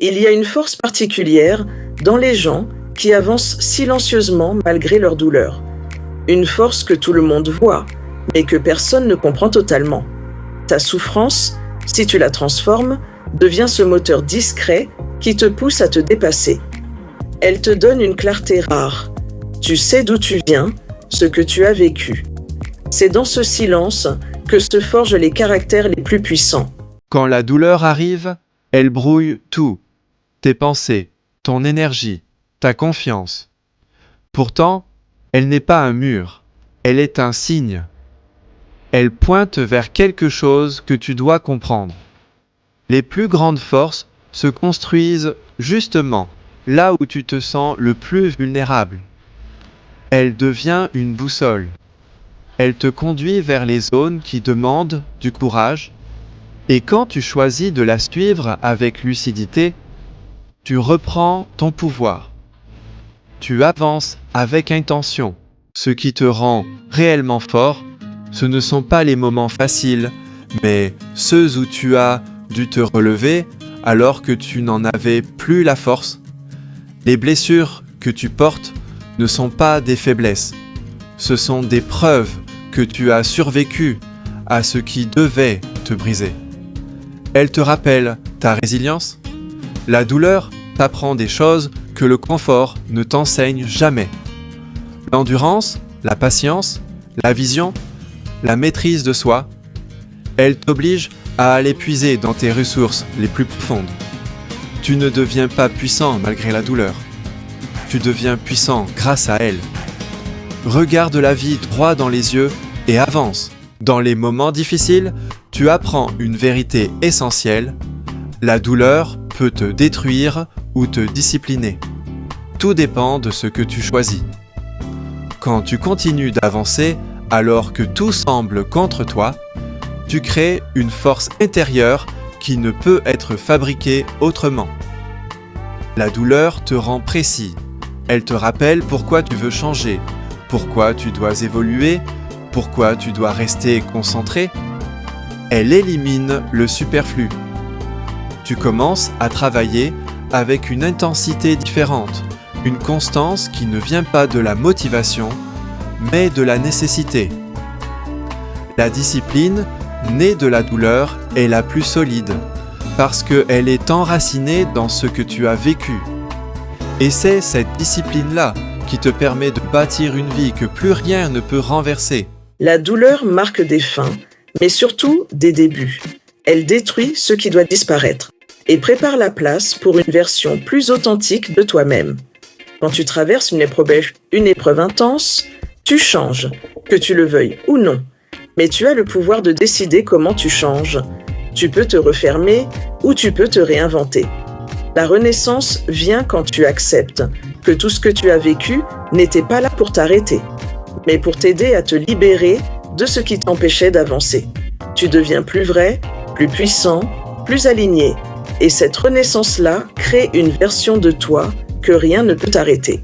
Il y a une force particulière dans les gens qui avancent silencieusement malgré leur douleur. Une force que tout le monde voit, mais que personne ne comprend totalement. Ta souffrance, si tu la transformes, devient ce moteur discret qui te pousse à te dépasser. Elle te donne une clarté rare. Tu sais d'où tu viens, ce que tu as vécu. C'est dans ce silence que se forgent les caractères les plus puissants. Quand la douleur arrive, elle brouille tout. Tes pensées, ton énergie, ta confiance. Pourtant, elle n'est pas un mur, elle est un signe. Elle pointe vers quelque chose que tu dois comprendre. Les plus grandes forces se construisent justement là où tu te sens le plus vulnérable. Elle devient une boussole. Elle te conduit vers les zones qui demandent du courage. Et quand tu choisis de la suivre avec lucidité, tu reprends ton pouvoir. Tu avances avec intention. Ce qui te rend réellement fort, ce ne sont pas les moments faciles, mais ceux où tu as dû te relever alors que tu n'en avais plus la force. Les blessures que tu portes ne sont pas des faiblesses. Ce sont des preuves que tu as survécu à ce qui devait te briser. Elles te rappellent ta résilience. La douleur t'apprend des choses que le confort ne t'enseigne jamais. L'endurance, la patience, la vision, la maîtrise de soi, elle t'oblige à aller puiser dans tes ressources les plus profondes. Tu ne deviens pas puissant malgré la douleur. Tu deviens puissant grâce à elle. Regarde la vie droit dans les yeux et avance. Dans les moments difficiles, tu apprends une vérité essentielle. La douleur peut te détruire ou te discipliner. Tout dépend de ce que tu choisis. Quand tu continues d'avancer alors que tout semble contre toi, tu crées une force intérieure qui ne peut être fabriquée autrement. La douleur te rend précis. Elle te rappelle pourquoi tu veux changer, pourquoi tu dois évoluer, pourquoi tu dois rester concentré. Elle élimine le superflu. Tu commences à travailler avec une intensité différente, une constance qui ne vient pas de la motivation, mais de la nécessité. La discipline, née de la douleur, est la plus solide, parce qu'elle est enracinée dans ce que tu as vécu. Et c'est cette discipline-là qui te permet de bâtir une vie que plus rien ne peut renverser. La douleur marque des fins, mais surtout des débuts. Elle détruit ce qui doit disparaître et prépare la place pour une version plus authentique de toi-même. Quand tu traverses une épreuve intense, tu changes, que tu le veuilles ou non. Mais tu as le pouvoir de décider comment tu changes. Tu peux te refermer ou tu peux te réinventer. La renaissance vient quand tu acceptes que tout ce que tu as vécu n'était pas là pour t'arrêter, mais pour t'aider à te libérer de ce qui t'empêchait d'avancer. Tu deviens plus vrai, plus puissant, plus aligné. Et cette renaissance-là crée une version de toi que rien ne peut arrêter.